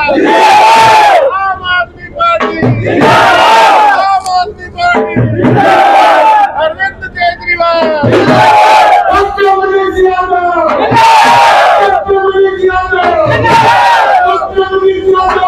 आम आदमी पार्टी, आम आदमी पार्टी, अरविंद केजरीवाल, सत्यमनीश यादव, सत्यमनीश यादव, सत्यमनीश यादव।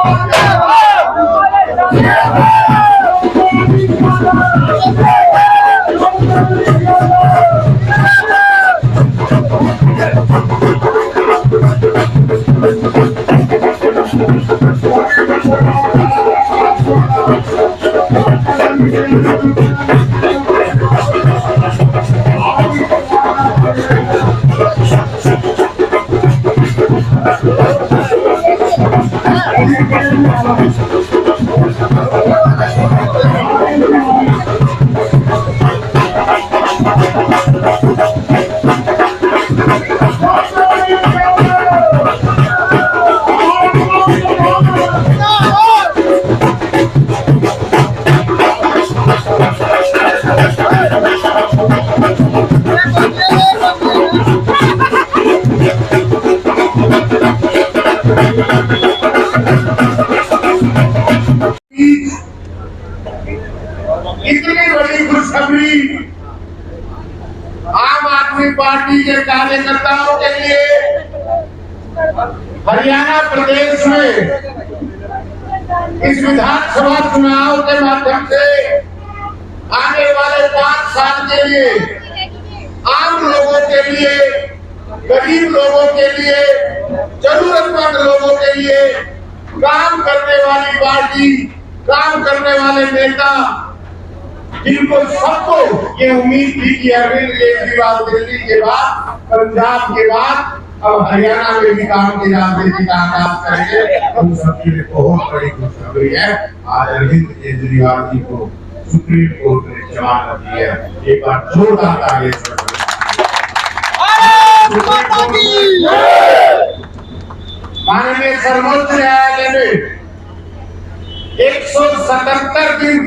इतनी बड़ी खुशखबरी आम आदमी पार्टी के कार्यकर्ताओं के लिए हरियाणा प्रदेश में इस विधानसभा चुनाव के माध्यम से आने वाले 5 साल के लिए आम लोगों के लिए, गरीब लोगों के लिए, जरूरतमंद लोगों के लिए काम करने वाली पार्टी, काम करने वाले नेता, जिनको सबको ये उम्मीद थी कि अरविंद केजरीवाल दिल्ली के बाद, पंजाब के बाद अब हरियाणा में भी काम की राजनीति का आगाज करेंगे। हम सबके लिए बहुत बड़ी खुशखबरी है। आज अरविंद केजरीवाल जी को सुप्रीम कोर्ट ने जमानत दी है। एक बार जोरदार तालियां। माननीय सर्वोच्च न्यायालय ने 177 दिन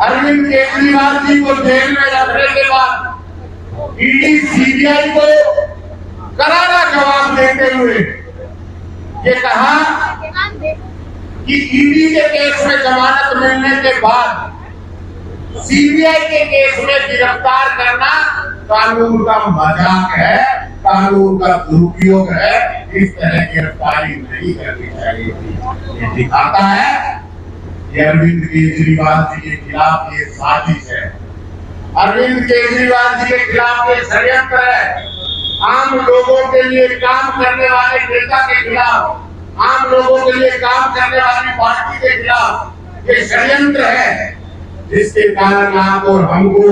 अरविंद केजरीवाल जी को जेल में रखने के बाद ईडी सीबीआई को करारा जवाब देते हुए ये कहा कि ईडी के केस में जमानत मिलने के बाद सीबीआई के केस में गिरफ्तार करना कानून का मजाक है, कानून का दुरुपयोग है। इस तरह गिरफ्तारी नहीं करनी चाहिए थी। ये दिखाता है कि अरविंद केजरीवाल जी के खिलाफ ये साजिश है, अरविंद केजरीवाल जी के खिलाफ ये षड्यंत्र है। आम लोगों के लिए काम करने वाले नेता के खिलाफ, आम लोगों के लिए काम करने वाली पार्टी के खिलाफ ये षड्यंत्र है, जिसके कारण आप और हमको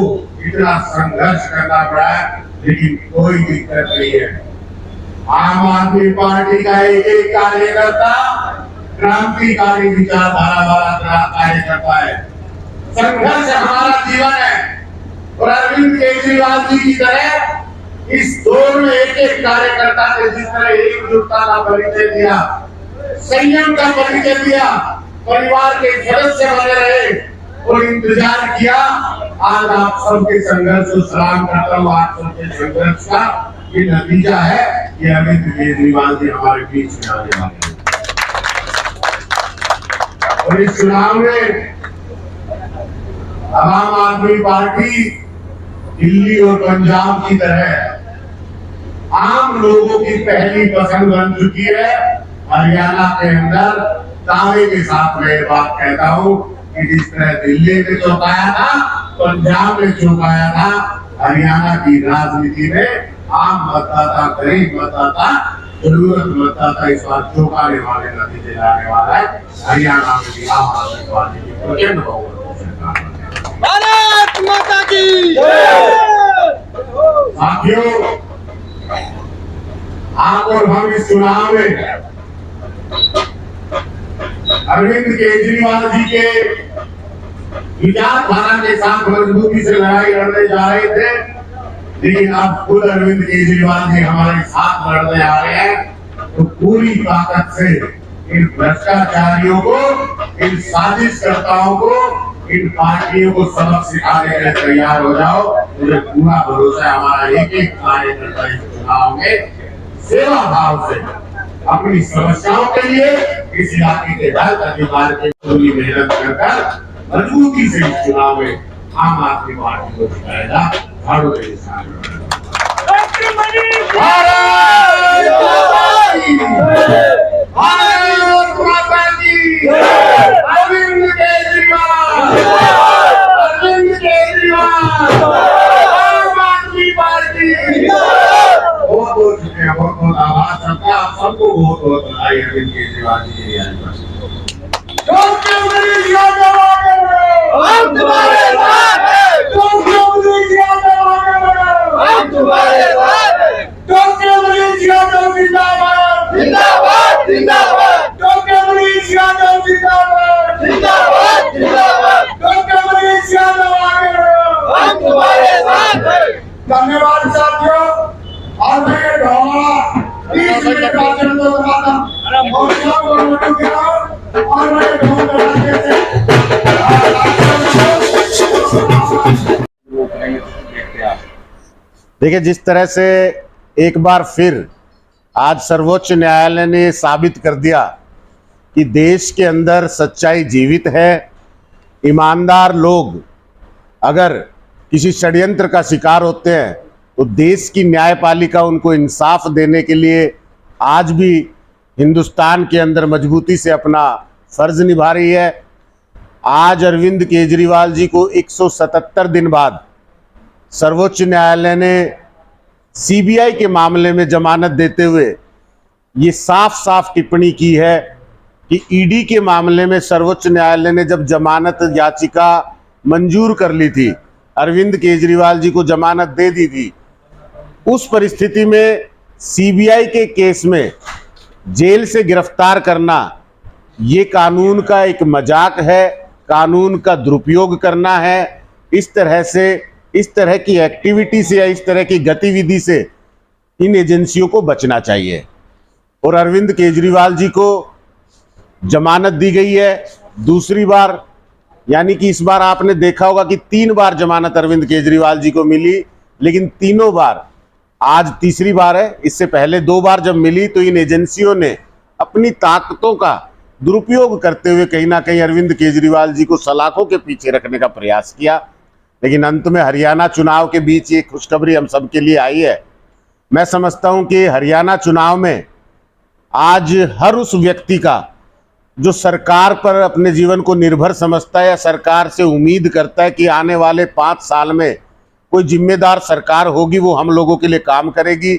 इतना संघर्ष करना पड़ा है। लेकिन कोई दिक्कत नहीं है। आम आदमी पार्टी का एक एक कार्यकर्ता क्रांतिकारी विचारधारा वाला कार्यकर्ता है। संघर्ष हमारा जीवन है और अरविंद केजरीवाल जी की तरह इस दौर में एक एक कार्यकर्ता ने जिस तरह एकजुटता का परिचय दिया, संयम का परिचय दिया, परिवार के सदस्य बने रहे और इंतजार किया, आज आप सबके संघर्ष को सलाम करता हूँ। आप सबके संघर्ष का ये नतीजा है कि अरविंद केजरीवाल जी हमारे बीच में आने वाले हैं। और इस चुनाव में आम आदमी पार्टी दिल्ली और पंजाब की तरह आम लोगों की पहली पसंद बन चुकी है। हरियाणा के अंदर दावे के साथ मैं बात कहता हूँ कि जिस तरह दिल्ली में चौंकाया था, पंजाब में चौंकाया था, हरियाणा की राजनीति में आम मतदाता, गरीब मतदाता, जरूरत मतदाता इस बार चौंकाने वाले नतीजे लाने वाला है। हरियाणा में भी आम आदमी पार्टी की प्रचंड बहुमत सरकार है। भारत माता की साथियों, आप और हम इस चुनाव में अरविंद केजरीवाल जी के विचारधारा के साथ मजबूती से लड़ाई लड़ने जा रहे थे, लेकिन अब खुद अरविंद केजरीवाल जी हमारे साथ लड़ने आ रहे हैं। तो पूरी ताकत से इन भ्रष्टाचारियों को, इन साजिशकर्ताओं को, इन पार्टियों को सबक सिखाने के लिए तैयार हो जाओ। मुझे पूरा भरोसा है हमारा एक एक कार्यकर्ता इस चुनाव में सेवा भाव से अपनी समस्याओं के लिए इस इलाके के हर अधिकार के पूरी मेहनत कर मजबूती से इस चुनाव में आम आदमी पार्टी को जिताएगा। भारत माता की अरविंद केजरीवाल, अरविंद केजरीवाल, आम आदमी पार्टी। बहुत बहुत शुक्रिया, बहुत बहुत आभार सबका, आप सबको बहुत बहुत बधाई अरविंद केजरीवाल जी के आने पर। हम तुम्हारे साथ हैं, हम तुम्हारे साथ हैं। डॉक्टर मनीष यादव जिंदाबाद, जिंदाबाद, जिंदाबाद। डॉक्टर मनीष यादव जिंदाबाद, जिंदाबाद, जिंदाबाद। डॉक्टर मनीष यादव आगे बढ़ो, हम तुम्हारे साथ हैं। धन्यवाद साथियों। और मैं ढोला 30 मिनट का भाषण तो बताता और सबको नोटों के और मैं ढोल बजाते थे। देखिए, जिस तरह से एक बार फिर आज सर्वोच्च न्यायालय ने साबित कर दिया कि देश के अंदर सच्चाई जीवित है। ईमानदार लोग अगर किसी षड्यंत्र का शिकार होते हैं तो देश की न्यायपालिका उनको इंसाफ देने के लिए आज भी हिंदुस्तान के अंदर मजबूती से अपना फर्ज निभा रही है। आज अरविंद केजरीवाल जी को 177 दिन बाद सर्वोच्च न्यायालय ने सीबीआई के मामले में जमानत देते हुए ये साफ साफ टिप्पणी की है कि ईडी के मामले में सर्वोच्च न्यायालय ने जब जमानत याचिका मंजूर कर ली थी, अरविंद केजरीवाल जी को जमानत दे दी थी, उस परिस्थिति में सीबीआई के केस में जेल से गिरफ्तार करना ये कानून का एक मजाक है, कानून का दुरुपयोग करना है। इस तरह की एक्टिविटी से या इस तरह की गतिविधि से इन एजेंसियों को बचना चाहिए। और अरविंद केजरीवाल जी को जमानत दी गई है दूसरी बार, यानी कि इस बार आपने देखा होगा कि 3 बार जमानत अरविंद केजरीवाल जी को मिली, लेकिन तीनों बार आज तीसरी बार है। इससे पहले 2 बार जब मिली तो इन एजेंसियों ने अपनी ताकतों का दुरुपयोग करते हुए कहीं ना कहीं अरविंद केजरीवाल जी को सलाखों के पीछे रखने का प्रयास किया। लेकिन अंत में हरियाणा चुनाव के बीच ये खुशखबरी हम सबके लिए आई है। मैं समझता हूं कि हरियाणा चुनाव में आज हर उस व्यक्ति का जो सरकार पर अपने जीवन को निर्भर समझता है या सरकार से उम्मीद करता है कि आने वाले 5 साल में कोई जिम्मेदार सरकार होगी, वो हम लोगों के लिए काम करेगी,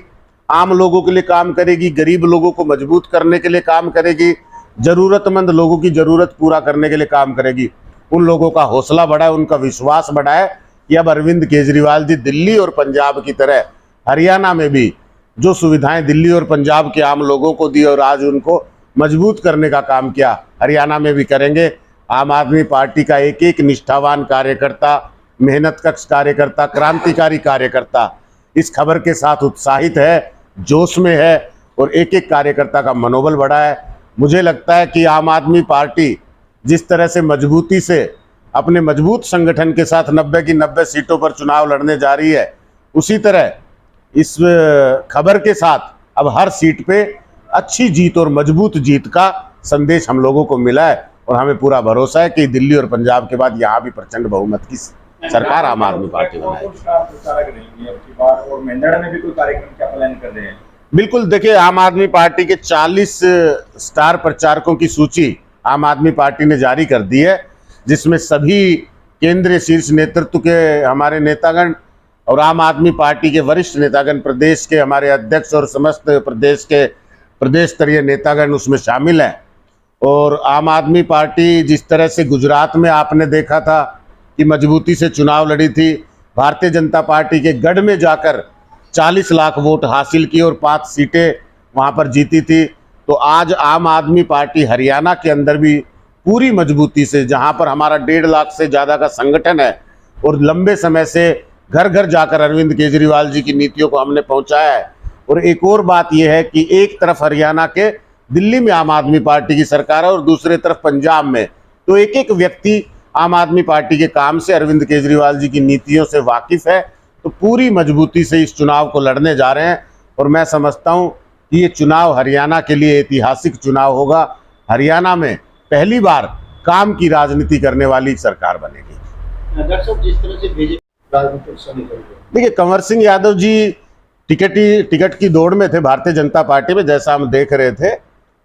आम लोगों के लिए काम करेगी, गरीब लोगों को मजबूत करने के लिए काम करेगी, जरूरतमंद लोगों की जरूरत पूरा करने के लिए काम करेगी, उन लोगों का हौसला बढ़ाए, उनका विश्वास बढ़ाए कि अब अरविंद केजरीवाल जी दिल्ली और पंजाब की तरह हरियाणा में भी जो सुविधाएं दिल्ली और पंजाब के आम लोगों को दी और आज उनको मजबूत करने का काम किया, हरियाणा में भी करेंगे। आम आदमी पार्टी का एक एक निष्ठावान कार्यकर्ता, मेहनतकश कार्यकर्ता, क्रांतिकारी कार्यकर्ता इस खबर के साथ उत्साहित है, जोश में है और एक एक कार्यकर्ता का मनोबल बढ़ा है। मुझे लगता है कि आम आदमी पार्टी जिस तरह से मजबूती से अपने मजबूत संगठन के साथ 90 की 90 सीटों पर चुनाव लड़ने जा रही है, उसी तरह इस खबर के साथ अब हर सीट पे अच्छी जीत और मजबूत जीत का संदेश हम लोगों को मिला है। और हमें पूरा भरोसा है कि दिल्ली और पंजाब के बाद यहाँ भी प्रचंड बहुमत की सरकार आम आदमी पार्टी बनाएगी। बिल्कुल, देखिए, आम आदमी पार्टी के 40 स्टार प्रचारकों की सूची आम आदमी पार्टी ने जारी कर दी है, जिसमें सभी केंद्रीय शीर्ष नेतृत्व के हमारे नेतागण और आम आदमी पार्टी के वरिष्ठ नेतागण, प्रदेश के हमारे अध्यक्ष और समस्त प्रदेश के प्रदेश स्तरीय नेतागण उसमें शामिल हैं। और आम आदमी पार्टी जिस तरह से गुजरात में आपने देखा था कि मजबूती से चुनाव लड़ी थी, भारतीय जनता पार्टी के गढ़ में जाकर 40 लाख वोट हासिल किए और 5 सीटें वहां पर जीती थी, तो आज आम आदमी पार्टी हरियाणा के अंदर भी पूरी मजबूती से, जहां पर हमारा 1.5 लाख से ज़्यादा का संगठन है और लंबे समय से घर घर जाकर अरविंद केजरीवाल जी की नीतियों को हमने पहुंचाया है। और एक और बात यह है कि एक तरफ हरियाणा के दिल्ली में आम आदमी पार्टी की सरकार है और दूसरी तरफ पंजाब में, तो एक एक व्यक्ति आम आदमी पार्टी के काम से, अरविंद केजरीवाल जी की नीतियों से वाकिफ है। तो पूरी मजबूती से इस चुनाव को लड़ने जा रहे हैं और मैं समझता हूं कि ये चुनाव हरियाणा के लिए ऐतिहासिक चुनाव होगा। हरियाणा में पहली बार काम की राजनीति करने वाली सरकार बनेगी। डॉक्टर साहब, जिस तरह से बीजेपी राजनीतिक समीकरण, देखिए, कंवर सिंह यादव जी टिकट की दौड़ में थे भारतीय जनता पार्टी में, जैसा हम देख रहे थे,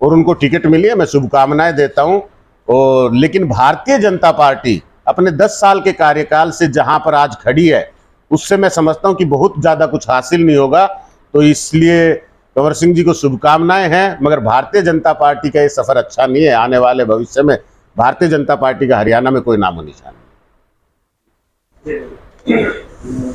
और उनको टिकट मिली है, मैं शुभकामनाएं देता हूं। और लेकिन भारतीय जनता पार्टी अपने 10 साल के कार्यकाल से जहां पर आज खड़ी है, उससे मैं समझता हूं कि बहुत ज़्यादा कुछ हासिल नहीं होगा। तो इसलिए कंवर सिंह जी को शुभकामनाएं हैं, मगर भारतीय जनता पार्टी का ये सफ़र अच्छा नहीं है। आने वाले भविष्य में भारतीय जनता पार्टी का हरियाणा में कोई नामो निशान नहीं।